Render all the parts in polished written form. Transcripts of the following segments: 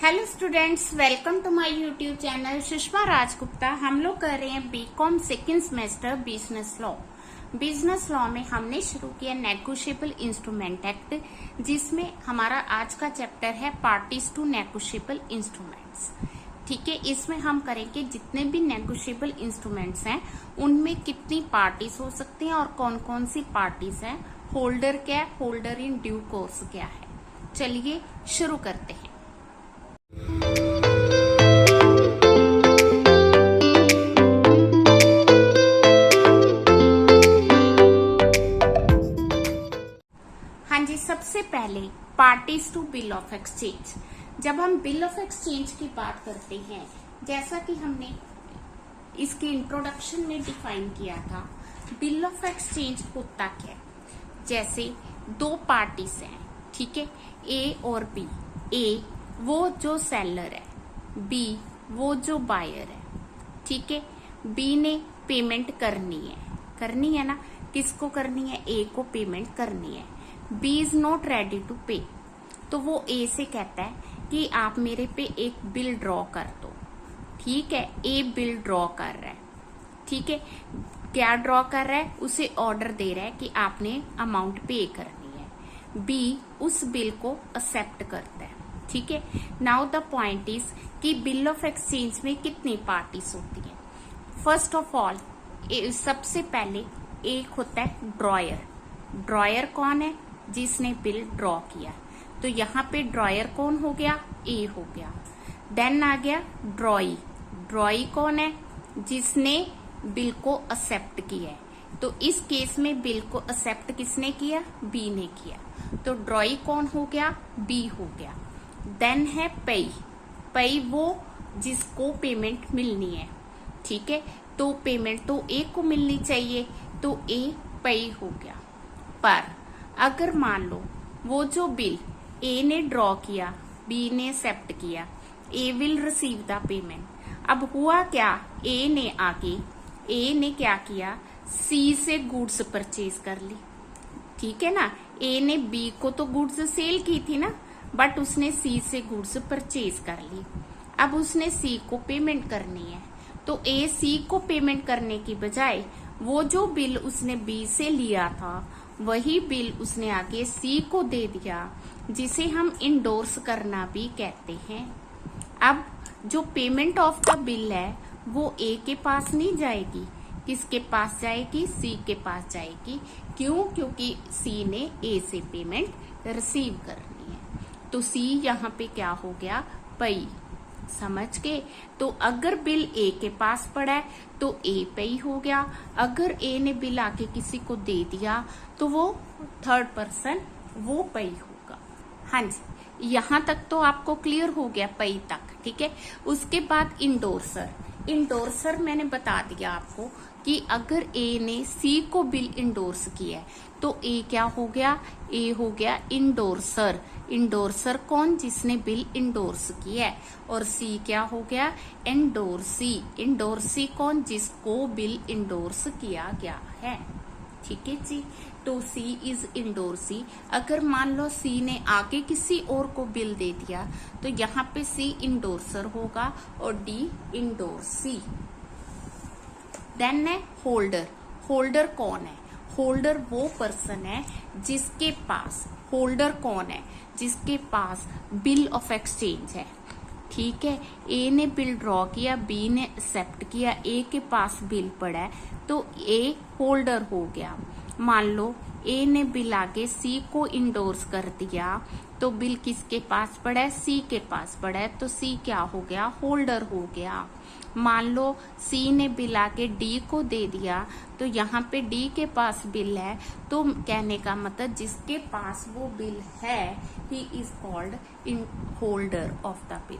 Hello students, welcome to my YouTube channel Sushma Rajgupta. हम लोग कर रहे हैं BCom second semester business law. Business law में हमने शुरू किया नेगोशिएबल इंस्ट्रूमेंट एक्ट, जिसमें हमारा आज का चैप्टर है पार्टीज टू नेगोशिएबल इंस्ट्रूमेंट्स। ठीक है, इसमें हम करेंगे जितने भी नेगोशिएबल इंस्ट्रूमेंट्स हैं उनमें कितनी पार्टीज हो सकती हैं और कौन कौन सी पार्टीज हैं, होल्डर क्या है, होल्डर इन ड्यू कोर्स क्या है। चलिए शुरू करते हैं। हाँ जी, सबसे पहले parties to bill of exchange. जब हम बिल ऑफ एक्सचेंज की बात करते हैं, जैसा कि हमने इसके इंट्रोडक्शन में डिफाइन किया था, बिल ऑफ एक्सचेंज होता क्या है। जैसे दो पार्टीज हैं, ठीक है, ए और बी। ए वो जो सेलर है, बी वो जो बायर है। ठीक है, बी ने पेमेंट करनी है ना, किसको करनी है, ए को पेमेंट करनी है। B is not ready to pay, तो वो ए से कहता है कि आप मेरे पे एक बिल ड्रॉ कर दो। ठीक है, ए बिल ड्रॉ कर रहा है। ठीक है, क्या ड्रॉ कर रहा है, उसे ऑर्डर दे रहा है कि आपने अमाउंट पे करनी है। बी उस बिल को एक्सेप्ट करता है। ठीक है, नाउ द पॉइंट इज कि बिल ऑफ एक्सचेंज में कितनी पार्टीज होती है। फर्स्ट ऑफ ऑल सबसे पहले एक होता है ड्रॉयर। ड्रॉयर कौन है, जिसने बिल ड्रॉ किया, तो यहाँ पे ड्रॉयर कौन हो गया, ए हो गया। देन आ गया ड्रॉई। ड्रॉई कौन है, जिसने बिल को एक्सेप्ट किया है, तो इस केस में बिल को एक्सेप्ट किसने किया, बी ने किया, तो ड्रॉई कौन हो गया, बी हो गया। देन है पेई। पेई वो जिसको पेमेंट मिलनी है। ठीक है, तो पेमेंट तो ए को मिलनी चाहिए, तो ए पेई हो गया। पर अगर मान लो वो जो बिल ए ने ड्रॉ किया, बी ने एक्सेप्ट किया, ए विल रिसीव द पेमेंट। अब हुआ क्या, ए ने क्या किया, सी से गुड्स परचेज कर ली। ठीक है ना, ए ने बी को तो गुड्स सेल की थी ना, बट उसने सी से गुड्स परचेज कर ली। अब उसने सी को पेमेंट करनी है, तो ए सी को पेमेंट करने की बजाय वो जो बिल उसने बी से लिया था वही बिल उसने आगे सी को दे दिया, जिसे हम इंडोर्स करना भी कहते हैं। अब जो पेमेंट ऑफ द बिल है वो ए के पास नहीं जाएगी, किसके पास जाएगी, सी के पास जाएगी। क्यों, क्योंकि सी ने ए से पेमेंट रिसीव करनी है, तो सी यहाँ पे क्या हो गया, पेई। समझ के, तो अगर बिल ए के पास पड़ा है तो ए पेई हो गया। अगर ए ने बिल आके किसी को दे दिया तो वो थर्ड पर्सन वो पेई होगा। हाँ जी, यहाँ तक तो आपको क्लियर हो गया, पेई तक। ठीक है, उसके बाद इंडोर्सर। इंडोर्सर मैंने बता दिया आपको कि अगर ए ने सी को बिल इंडोर्स किया है तो ए क्या हो गया, ए हो गया इंडोर्सर। इंडोर्सर कौन, जिसने बिल इंडोर्स किया है, और सी क्या हो गया, इंडोर्सी। इंडोर्सी कौन, जिसको बिल इंडोर्स किया गया है। ठीक है जी, तो सी इज इंडोर्सी। अगर मान लो सी ने आगे किसी और को बिल दे दिया तो यहाँ पे सी इंडोर्सर होगा और डी इंडोर्सी। देन है होल्डर। होल्डर कौन है, होल्डर वो पर्सन है जिसके पास, होल्डर कौन है, जिसके पास बिल ऑफ एक्सचेंज है। ठीक है, ए ने बिल ड्रॉ किया, बी ने एक्सेप्ट किया, ए के पास बिल पड़ा है, तो ए होल्डर हो गया। मान लो ए ने बिल आगे सी को इंडोर्स कर दिया, तो बिल किसके पास पड़ा है, सी के पास पड़ा है, तो सी क्या हो गया, होल्डर हो गया। मान लो सी ने बिल आके डी को दे दिया, तो यहाँ पे डी के पास बिल है, तो कहने का मतलब जिसके पास वो बिल है he is called in holder of the bill.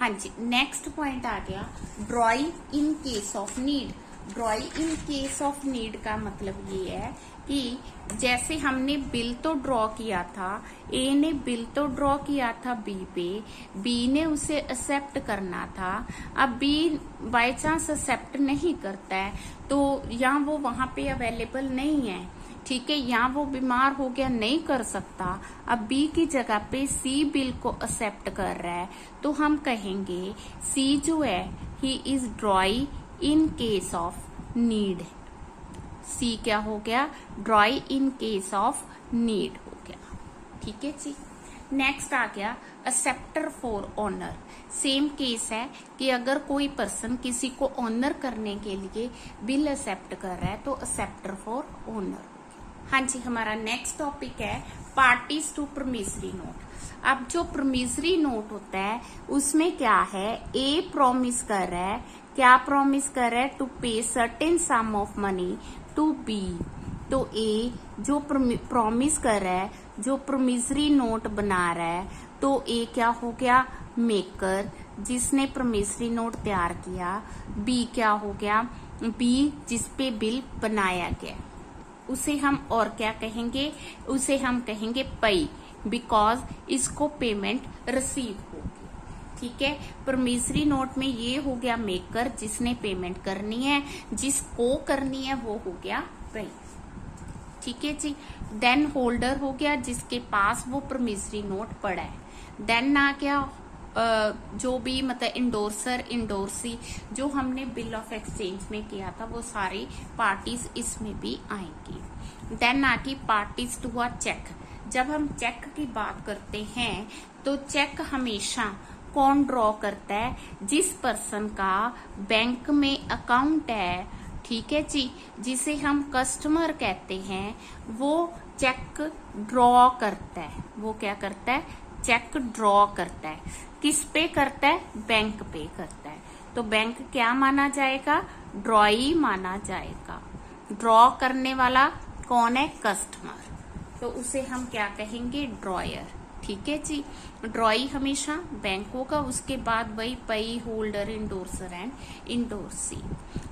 हाँ जी, नेक्स्ट पॉइंट आ गया ड्रॉई इन case of need. ड्रॉई in case of need का मतलब ये है कि जैसे हमने बिल तो ड्रॉ किया था, ए ने बिल तो ड्रॉ किया था बी पे, बी ने उसे एक्सेप्ट करना था। अब बी बाय चांस एक्सेप्ट नहीं करता है तो या वो वहां पे अवेलेबल नहीं है, ठीक है, यहाँ वो बीमार हो गया, नहीं कर सकता, अब बी की जगह पे सी बिल को एक्सेप्ट कर रहा है, तो हम कहेंगे सी जो है he is drawee in case of need. C क्या हो गया, drawee in case of need हो गया। ठीक है जी। नेक्स्ट आ गया acceptor for honour. Same case है कि अगर कोई पर्सन किसी को ऑनर करने के लिए बिल एक्सेप्ट कर रहा है तो एक्सेप्टर फॉर ऑनर। हाँ जी, हमारा नेक्स्ट टॉपिक है पार्टीज टू प्रॉमिसरी नोट। अब जो प्रॉमिसरी नोट होता है उसमें क्या है, ए प्रॉमिस कर रहा है, क्या प्रॉमिस कर रहा है, to pay certain sum of money to B. तो ए जो प्रॉमिस कर रहा है, जो प्रॉमिसरी नोट बना रहा है, तो ए क्या हो गया, मेकर जिसने प्रॉमिसरी नोट तैयार किया। बी क्या हो गया, बी जिसपे बिल बनाया गया, उसे हम और क्या कहेंगे, उसे हम कहेंगे पई, बिकॉज इसको पेमेंट रिसीव होगी। ठीक है, प्रॉमिसरी नोट में ये हो गया मेकर जिसने पेमेंट करनी है, जिसको करनी है वो हो गया पई। ठीक है जी। देन होल्डर हो गया जिसके पास वो प्रॉमिसरी नोट पड़ा है। देन आ गया जो भी मतलब इंडोर्सर इंडोर्सी, जो हमने बिल ऑफ एक्सचेंज में किया था वो सारी पार्टीज इसमें भी आएंगी। देन आती पार्टीज टू अ चेक। जब हम चेक की बात करते हैं तो चेक हमेशा कौन ड्रॉ करता है, जिस पर्सन का बैंक में अकाउंट है, ठीक है जी, जिसे हम कस्टमर कहते हैं, वो चेक ड्रॉ करता है। वो क्या करता है, चेक ड्रॉ करता है। किस पे करता है, बैंक पे करता है। तो बैंक क्या माना जाएगा, ड्रॉई माना जाएगा। ड्रॉ करने वाला कौन है, कस्टमर, तो उसे हम क्या कहेंगे, ड्रॉयर। ठीक है जी। ड्रॉई हमेशा बैंक होगा, उसके बाद वही payee, holder, endorser and endorsee.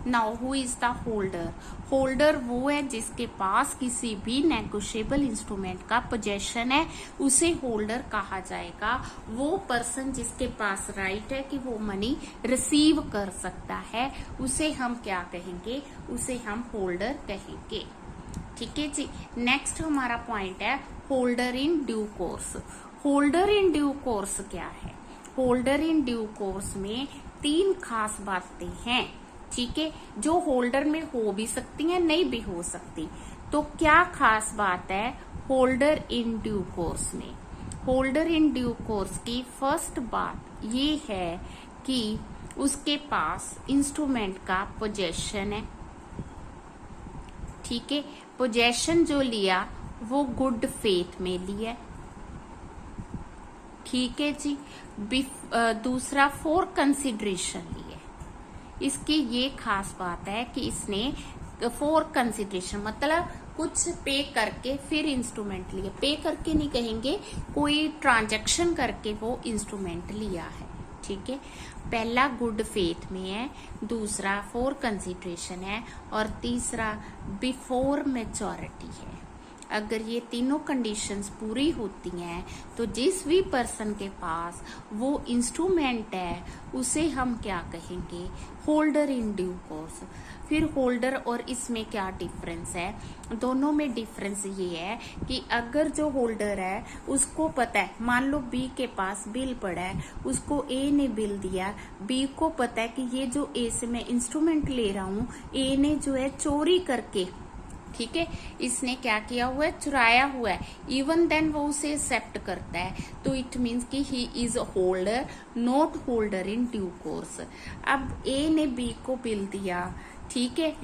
Now who is the holder. Holder वो है जिसके पास किसी भी नेगोशिएबल इंस्ट्रूमेंट का पोजेशन है, उसे होल्डर कहा जाएगा। वो पर्सन जिसके पास राइट है कि वो मनी रिसीव कर सकता है, उसे हम क्या कहेंगे, उसे हम होल्डर कहेंगे। ठीक है जी। नेक्स्ट हमारा पॉइंट है holder in due course. Holder in due course क्या है, होल्डर इन ड्यू कोर्स में 3 खास बातें हैं। ठीक है, जो होल्डर में हो भी सकती हैं, नहीं भी हो सकती। तो क्या खास बात है होल्डर इन ड्यू कोर्स में, होल्डर इन ड्यू कोर्स की फर्स्ट बात ये है कि उसके पास इंस्ट्रूमेंट का पोजेशन है। ठीक है, पोजेशन जो लिया वो गुड फेथ में लिया। ठीक है जी। दूसरा फॉर कंसिडरेशन लिया। इसकी ये खास बात है कि इसने फॉर कंसिडरेशन मतलब कुछ पे करके फिर इंस्ट्रूमेंट लिया। पे करके नहीं कहेंगे, कोई ट्रांजैक्शन करके वो इंस्ट्रूमेंट लिया है। ठीक है, पहला गुड फेथ में है, दूसरा फॉर कंसिडरेशन है, और तीसरा बिफोर मैच्योरिटी है। अगर ये तीनों कंडीशंस पूरी होती हैं तो जिस भी पर्सन के पास वो इंस्ट्रूमेंट है उसे हम क्या कहेंगे, होल्डर इन ड्यू कोर्स। फिर होल्डर और इसमें क्या डिफरेंस है, दोनों में डिफरेंस ये है कि अगर जो होल्डर है उसको पता है, मान लो बी के पास बिल पड़ा है, उसको ए ने बिल दिया, बी को पता है कि ये जो ए से मैं इंस्ट्रूमेंट ले रहा हूँ, ए ने जो है चोरी करके, ठीक है, इसने क्या किया हुआ है, चुराया हुआ है, इवन देन वो उसे एक्सेप्ट करता है, तो इट मीन्स कि he is holder, not holder in due course. अब ए ने बी को बिल दिया, ठीक है,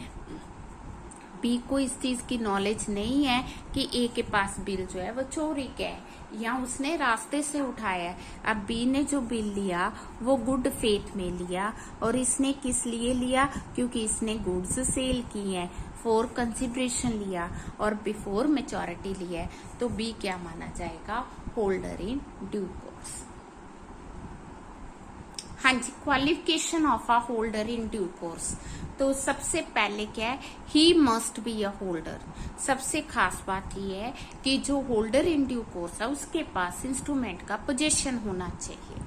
बी को इस चीज की नॉलेज नहीं है कि ए के पास बिल जो है वो चोरी का है या उसने रास्ते से उठाया है। अब बी ने जो बिल लिया वो गुड फेथ में लिया, और इसने किस लिए लिया, क्योंकि इसने गुड्स सेल की है, फॉर कंसिडरेशन लिया और बिफोर मैच्योरिटी लिया है, तो बी क्या माना जाएगा, होल्डर इन ड्यू कोर्स। हाँ जी, qualification of a holder in due course. तो सबसे पहले क्या है, he must be a holder. सबसे खास बात ये है कि जो होल्डर इन ड्यू कोर्स है उसके पास इंस्ट्रूमेंट का पोजीशन होना चाहिए।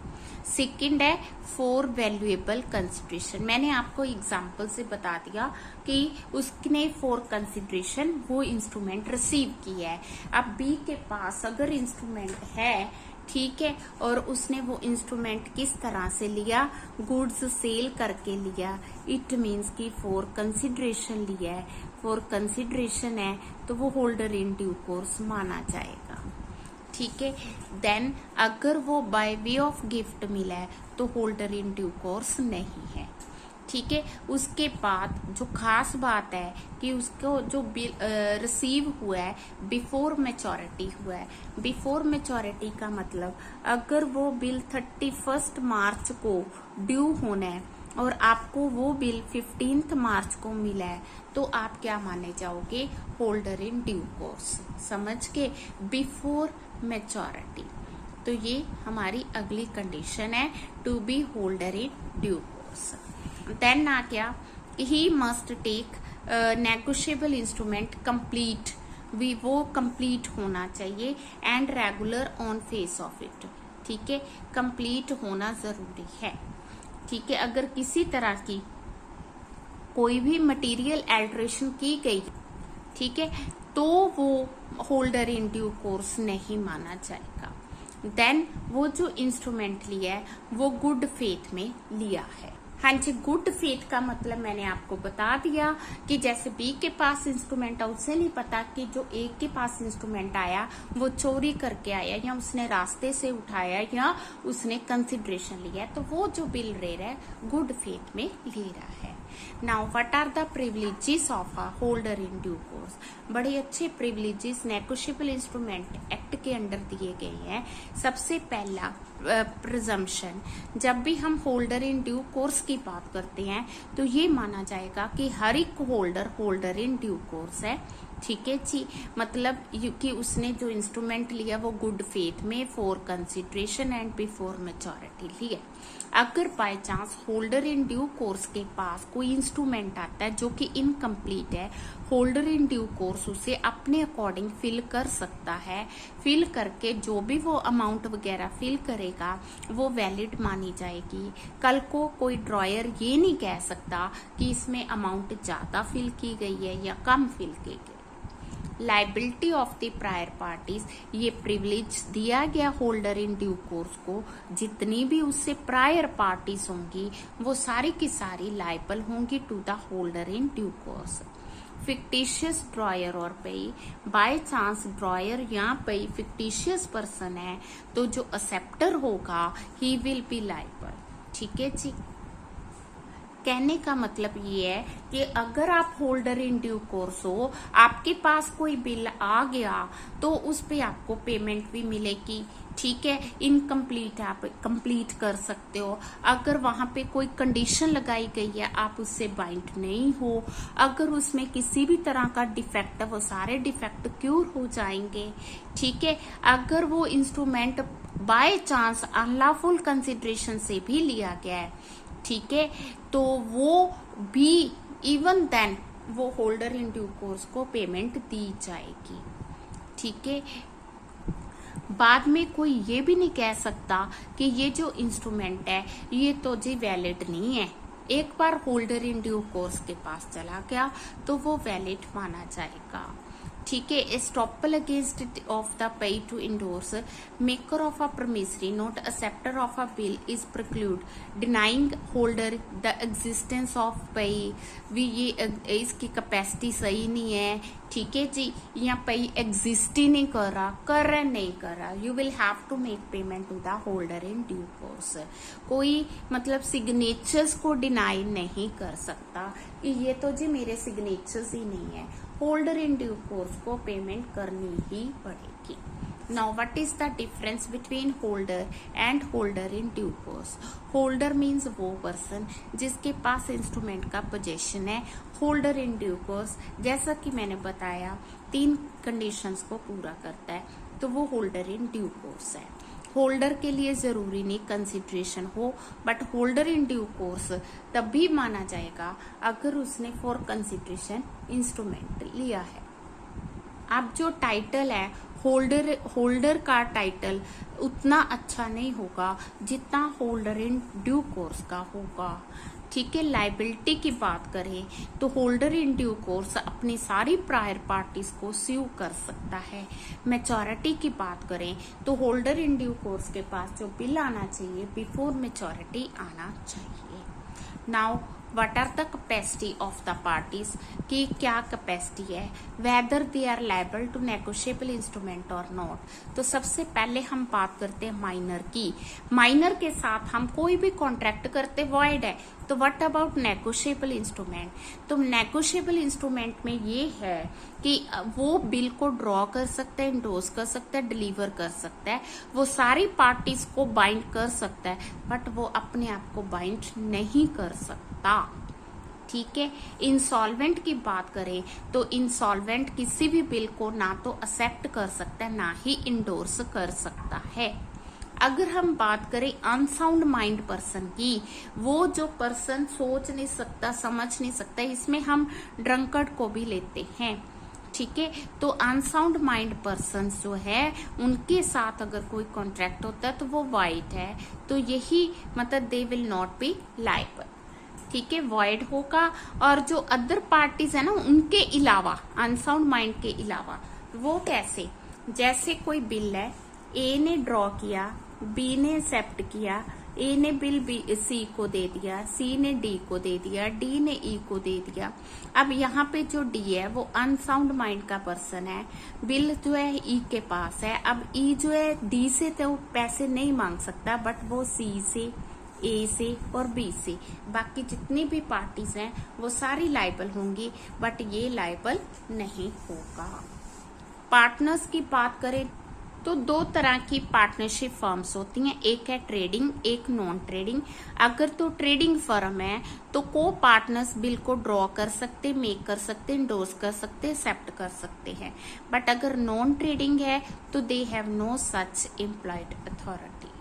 सेकंड है फॉर वैल्यूएबल कंसिडरेशन। मैंने आपको एग्जाम्पल से बता दिया कि उसने फॉर कंसिडरेशन वो इंस्ट्रूमेंट रिसीव किया है। अब बी के पास अगर इंस्ट्रूमेंट है, ठीक है, और उसने वो इंस्ट्रूमेंट किस तरह से लिया, गुड्स सेल करके लिया, इट मीन्स कि फॉर कंसिडरेशन लिया है। फॉर कंसिडरेशन है तो वो होल्डर इन ड्यू कोर्स माना जाएगा, ठीक है। देन अगर वो बाय वे ऑफ गिफ्ट मिला है तो होल्डर इन ड्यू कोर्स नहीं है, ठीक है। उसके बाद जो खास बात है कि उसको जो बिल रिसीव हुआ है बिफोर मैच्योरिटी हुआ है। बिफोर मैच्योरिटी का मतलब अगर वो बिल 31 मार्च को ड्यू होना है और आपको वो बिल 15 मार्च को मिला है तो आप क्या माने जाओगे, होल्डर इन ड्यू कोर्स। समझ के, बिफोर मैच्योरिटी। तो ये हमारी अगली कंडीशन है to be holder in due course. Then आ गया, he must take negotiable instrument complete, वो कंप्लीट होना चाहिए and regular on face of it, ठीक है। कंप्लीट होना जरूरी है, ठीक है। अगर किसी तरह की कोई भी मटेरियल एल्ट्रेशन की गई, ठीक है, तो वो होल्डर इन ड्यू कोर्स नहीं माना जाएगा। देन वो जो इंस्ट्रूमेंट लिया है वो गुड फेथ में लिया है। हाँ जी, गुड फेथ का मतलब मैंने आपको बता दिया कि जैसे बी के पास इंस्ट्रूमेंट है, उससे नहीं पता कि जो ए के पास इंस्ट्रूमेंट आया वो चोरी करके आया या उसने रास्ते से उठाया या उसने कंसिडरेशन लिया, तो वो जो बिल ले रहा है गुड फेथ में ले रहा है। Now what are the privileges of a holder in due course. बड़े अच्छे प्रिविलेजेस नेगोशिएबल इंस्ट्रूमेंट एक्ट के अंडर दिए गए हैं। सबसे पहला प्रिजम्पशन, जब भी हम होल्डर इन ड्यू कोर्स की बात करते हैं तो ये माना जाएगा कि हर एक होल्डर इन ड्यू कोर्स है, ठीक है जी। मतलब कि उसने जो इंस्ट्रूमेंट लिया वो गुड फेथ में for consideration and before maturity लिया। अगर by chance holder in due course के पास कोई इंस्ट्रूमेंट आता है जो कि इनकम्प्लीट है, होल्डर इन ड्यू कोर्स उसे अपने अकॉर्डिंग फिल कर सकता है। फिल करके जो भी वो अमाउंट वगैरह फिल करेगा वो वैलिड मानी जाएगी। कल को कोई ड्रॉयर ये नहीं कह सकता कि इसमें अमाउंट ज्यादा फिल की गई है या कम फिल की गई। Liability of the prior parties, ये प्रिविलेज दिया गया होल्डर इन ड्यू कोर्स को, जितनी भी उससे प्रायर पार्टीज होंगी वो सारी की सारी लाइबल होंगी to the holder in due course. Fictitious drawer और पेई, बाय चांस ड्रॉयर या पेई फिक्टिशियस पर्सन है तो जो एक्सेप्टर होगा ही विल बी लाइबल, ठीक है जी। कहने का मतलब ये है कि अगर आप होल्डर इन ड्यू कोर्स हो, आपके पास कोई बिल आ गया तो उस पे आपको पेमेंट भी मिलेगी, ठीक है। इनकम्प्लीट आप कंप्लीट कर सकते हो। अगर वहां पे कोई कंडीशन लगाई गई है आप उससे बाइंड नहीं हो। अगर उसमें किसी भी तरह का डिफेक्ट है वो सारे डिफेक्ट क्यूर हो जाएंगे, ठीक है। अगर वो instrument by chance unlawful consideration से भी लिया गया है, ठीक है, तो वो भी इवन देन वो होल्डर इन ड्यू कोर्स को पेमेंट दी जाएगी, ठीक है। बाद में कोई ये भी नहीं कह सकता कि ये जो इंस्ट्रूमेंट है ये तो जी वैलिड नहीं है। एक बार होल्डर इन ड्यू कोर्स के पास चला गया तो वो वैलिड माना जाएगा, ठीक है। Estoppel against of the pay to endorse, maker of a promissory note acceptor of a bill is preclude denying holder the existence of pay. भी ये इसकी कैपेसिटी सही नहीं है, ठीक है जी, या पे एग्जिस्ट ही नहीं कर रहा नहीं कर रहा, you will have to make payment to the holder in due course. कोई मतलब सिग्नेचर्स को डिनाई नहीं कर सकता कि ये तो जी मेरे सिग्नेचर्स ही नहीं है, होल्डर इन ड्यू कोर्स को पेमेंट करनी ही पड़ेगी। Now what is the difference between holder and holder in due course. Holder means वो पर्सन जिसके पास इंस्ट्रूमेंट का पोजेशन है। होल्डर इन ड्यू कोर्स जैसा कि मैंने बताया 3 कंडीशंस को पूरा करता है तो वो होल्डर इन ड्यू कोर्स है। होल्डर के लिए जरूरी नहीं कंसिडरेशन हो, but holder in due course तब भी माना जाएगा अगर उसने फॉर कंसिडरेशन इंस्ट्रूमेंट लिया है। अब जो टाइटल है होल्डर का टाइटल उतना अच्छा नहीं होगा जितना होल्डर इन ड्यू कोर्स का होगा। ठीक है। लाइबिलिटी की बात करें तो होल्डर इन ड्यू कोर्स अपनी सारी प्रायर पार्टीज को स्यू कर सकता है। मैच्योरिटी की बात करें तो होल्डर इन ड्यू कोर्स के पास जो बिल आना चाहिए बिफोर मैच्योरिटी आना चाहिए। Now what are the capacity of the parties, कि क्या कैपेसिटी है, whether they are liable to negotiable instrument और नॉट। तो सबसे पहले हम बात करते हैं माइनर की। माइनर के साथ हम कोई भी कॉन्ट्रैक्ट करते वॉइड है, तो व्हाट अबाउट नेगोशिएबल इंस्ट्रूमेंट। तो नेगोशिएबल इंस्ट्रूमेंट में ये है कि वो बिल को ड्रॉ कर सकता है, इंडोर्स कर सकता है, डिलीवर कर सकता है, वो सारी पार्टीज को बाइंड कर सकता है, बट वो अपने आप को बाइंड नहीं कर सकता। ठीक है। इंसॉल्वेंट की बात करें तो इंसॉल्वेंट किसी भी बिल को ना तो एक्सेप्ट कर सकता है ना ही इंडोर्स कर सकता है। अगर हम बात करें अनसाउंड माइंड पर्सन की, वो जो पर्सन सोच नहीं सकता, समझ नहीं सकता, इसमें हम ड्रंकर्ड को भी लेते हैं। ठीक है। तो अनसाउंड माइंड पर्सन जो है उनके साथ अगर कोई कॉन्ट्रैक्ट होता है तो वो वाइड है, तो यही मतलब they will not be liable. ठीक है। वॉइड होगा। और जो अदर पार्टीज है ना उनके अलावा, अनसाउंड माइंड के अलावा, वो कैसे, जैसे कोई बिल है, ए ने ड्रॉ किया, बी ने एक्सेप्ट किया, ए ने बिल सी को दे दिया, सी ने डी को दे दिया, डी ने ई को दे दिया। अब यहाँ पे जो डी है वो अनसाउंड माइंड का पर्सन है, बिल जो है ई के पास है। अब ई जो है डी से तो पैसे नहीं मांग सकता, बट वो सी से, ए से और बी से, बाकी जितनी भी पार्टीज हैं वो सारी लायबल होंगी, बट ये लायबल नहीं होगा। पार्टनर्स की बात करें तो दो तरह की पार्टनरशिप फर्म्स होती हैं, एक है ट्रेडिंग, एक नॉन ट्रेडिंग। अगर तो ट्रेडिंग फर्म है तो को पार्टनर्स बिल को ड्रॉ कर सकते, मेक कर सकते, इंडोर्स कर सकते, एक्सेप्ट कर सकते हैं। बट अगर नॉन ट्रेडिंग है तो they have no such employed authority.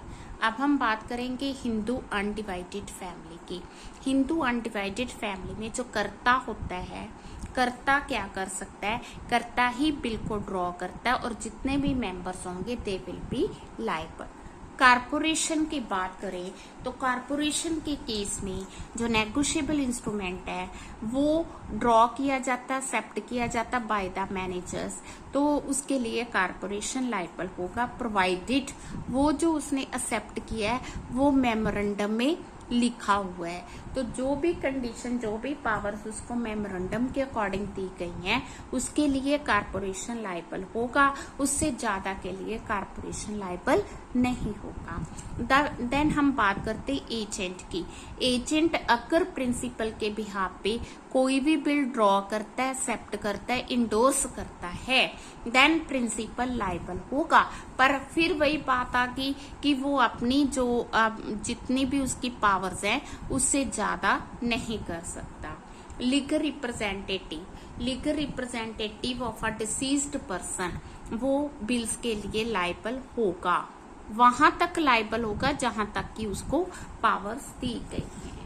अब हम बात करेंगे हिंदू अनडिवाइडेड फैमिली की। हिंदू अनडिवाइडेड फैमिली में जो कर्ता होता है, कर्ता क्या कर सकता है, कर्ता ही बिल को ड्रॉ करता है और जितने भी मेंबर्स होंगे they will be liable. Corporation की बात करें तो कारपोरेशन के केस में जो नेगोशिएबल इंस्ट्रूमेंट है वो ड्रॉ किया जाता है, एक्सेप्ट किया जाता बाय द मैनेजर्स, तो उसके लिए कारपोरेशन लायबल होगा, प्रोवाइडेड वो जो उसने एक्सेप्ट किया है वो मेमोरेंडम में लिखा हुआ है। तो जो भी कंडीशन, जो भी पावर्स उसको मेमोरेंडम के अकॉर्डिंग दी गई हैं उसके लिए कारपोरेशन लायबल होगा, उससे ज्यादा के लिए कारपोरेशन लायबल नहीं होगा। देन हम बात करते एजेंट की। एजेंट अगर प्रिंसिपल के बिहाफ पे कोई भी बिल ड्रॉ करता है, एक्सेप्ट करता है, इंडोर्स करता है, देन प्रिंसिपल लायबल होगा। पर फिर वही बात आ गई कि वो अपनी जो जितनी भी उसकी पावर्स हैं उससे ज्यादा नहीं कर सकता। Legal representative, legal representative of a deceased person, वो बिल्स के लिए लायबल होगा, वहां तक लायबल होगा जहां तक कि उसको पावर्स दी गई हैं।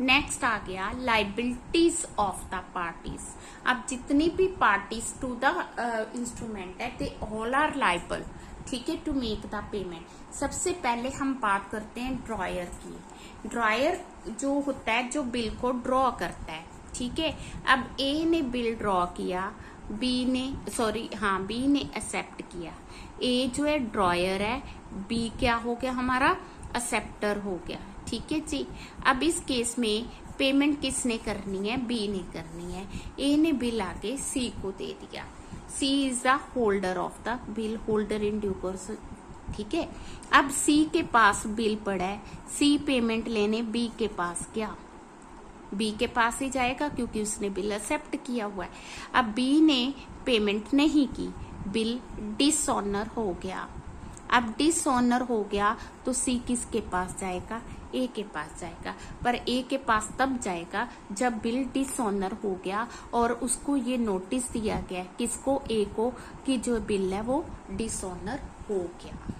नेक्स्ट आ गया लाइबिलिटीज ऑफ द पार्टीज। अब जितनी भी पार्टीज टू द इंस्ट्रूमेंट है दे ऑल आर लायबल, ठीक है, टू मेक द पेमेंट। सबसे पहले हम बात करते हैं ड्रॉयर की। ड्रॉयर जो होता है जो बिल को ड्रॉ करता है, ठीक है। अब ए ने बिल ड्रॉ किया, बी ने एक्सेप्ट किया। ए जो है ड्रॉयर है, बी क्या हो गया हमारा एक्सेप्टर हो गया, ठीक है जी। अब इस केस में पेमेंट किसने करनी है, बी ने करनी है। ए ने बिल आगे सी को दे दिया, C is the holder of the bill, holder in due course, ठीक है। अब सी के पास बिल पड़ा है, सी पेमेंट लेने बी के पास गया, बी के पास ही जाएगा क्योंकि उसने बिल एक्सेप्ट किया हुआ है। अब बी ने पेमेंट नहीं की, बिल डिसऑनर हो गया। अब डिसऑनर हो गया तो सी किसके पास जाएगा, ए के पास जाएगा। पर ए के पास तब जाएगा जब बिल डिसऑनर हो गया और उसको ये नोटिस दिया गया, किसको, ए को, कि जो बिल है वो डिसऑनर हो गया।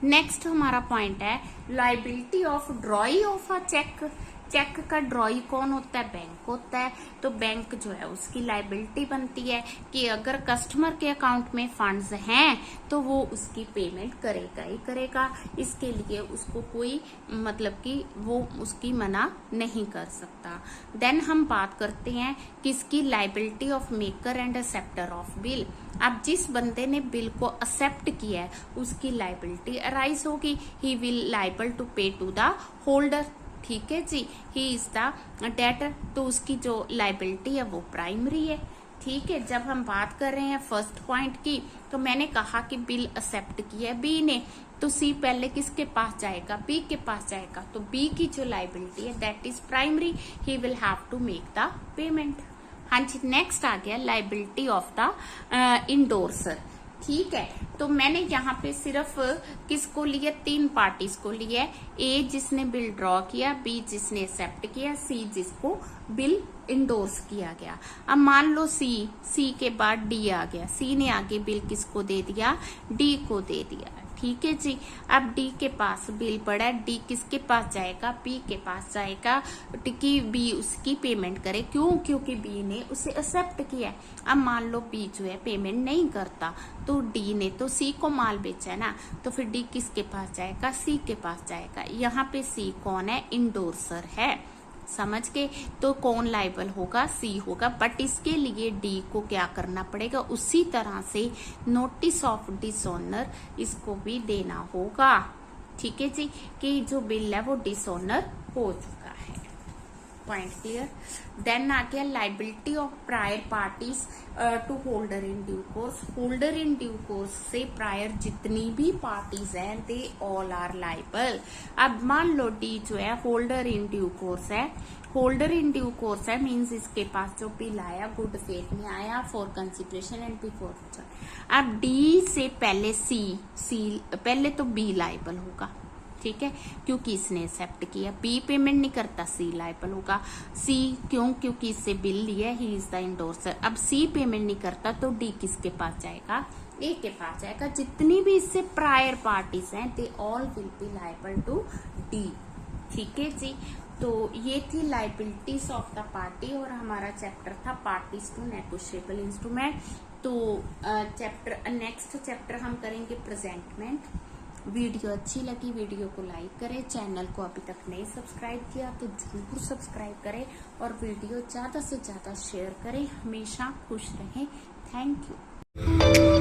नेक्स्ट हमारा पॉइंट है liability of drawee of a cheque. Cheque का ड्रॉई कौन होता है? बैंक होता है। तो बैंक जो है उसकी लाइबिलिटी बनती है कि अगर कस्टमर के अकाउंट में फंड्स हैं तो वो उसकी पेमेंट करेगा ही करेगा। इसके लिए उसको कोई मतलब कि वो उसकी मना नहीं कर सकता। देन हम बात करते हैं किसकी? Liability of maker and acceptor of bill. अब जिस बंदे ने बिल को एक्सेप्ट किया है उसकी लाइबिलिटी अराइज होगी। ही विल लाइबल टू पे टू द होल्डर। ठीक है जी, ही इज द डेटर, तो उसकी जो लाइबिलिटी है वो प्राइमरी है। ठीक है, जब हम बात कर रहे हैं फर्स्ट पॉइंट की, तो मैंने कहा कि बिल एक्सेप्ट किया है बी ने, तो सी पहले किसके पास जाएगा? बी के पास जाएगा। तो बी की जो लाइबिलिटी है that is primary, he will have to make the payment. हाँ जी, नेक्स्ट आ गया लाइबिलिटी ऑफ द इंडोर्सर। ठीक है, तो मैंने यहाँ पे सिर्फ किसको लिया? 3 पार्टीज को लिया। ए जिसने बिल ड्रॉ किया, बी जिसने एक्सेप्ट किया, सी जिसको बिल इंडोर्स किया गया। अब मान लो सी के बाद डी आ गया। सी ने आगे बिल किसको दे दिया? डी को दे दिया। ठीक है जी, अब डी के पास बिल पड़ा है, डी किसके पास जाएगा? बी के पास जाएगा कि बी उसकी पेमेंट करे। क्यों? क्योंकि बी ने उसे एक्सेप्ट किया है। अब मान लो बी जो है पेमेंट नहीं करता, तो डी ने तो सी को माल बेचा है ना, तो फिर डी किसके पास जाएगा? सी के पास जाएगा। यहाँ पे सी कौन है? इंडोर्सर है। समझ के, तो कौन लाइबल होगा? सी होगा। बट इसके लिए डी को क्या करना पड़ेगा? उसी तरह से नोटिस ऑफ डिसऑनर इसको भी देना होगा। ठीक है जी, कि जो बिल है वो डिसऑनर हो चुका है। Point clear. देन आ गया liability of prior parties to holder in due course. Holder in due course से प्रायर जितनी भी पार्टीज हैं दे ऑल आर लाइबल। अब मान लो डी जो है होल्डर इन ड्यू कोर्स है। होल्डर इन ड्यू कोर्स है मीन्स इसके पास जो बिल आया गुड फेथ में आया फॉर कंसिडरेशन एंड बिफोर। अब डी से पहले सी पहले तो बी लाइबल होगा। ठीक है, क्योंकि इसने एक्सेप्ट किया। बी पेमेंट नहीं करता, सी लाइबल होगा। सी क्यों? क्योंकि इससे बिल लिया, ही इज द इंडोर्सर। अब सी पेमेंट नहीं करता तो डी किसके पास जाएगा? ए के पास जाएगा। जितनी भी इससे प्रायर पार्टीज हैं they all will be liable to D. ठीक है जी, तो ये थी लाइबिलिटीज ऑफ द पार्टी और हमारा चैप्टर था पार्टीज टू नेगोशिएबल इंस्ट्रूमेंट। तो चैप्टर नेक्स्ट चैप्टर हम करेंगे प्रेजेंटमेंट। वीडियो अच्छी लगी वीडियो को लाइक करें, चैनल को अभी तक नहीं सब्सक्राइब किया तो जरूर सब्सक्राइब करें और वीडियो ज्यादा से ज्यादा शेयर करें। हमेशा खुश रहें। Thank you.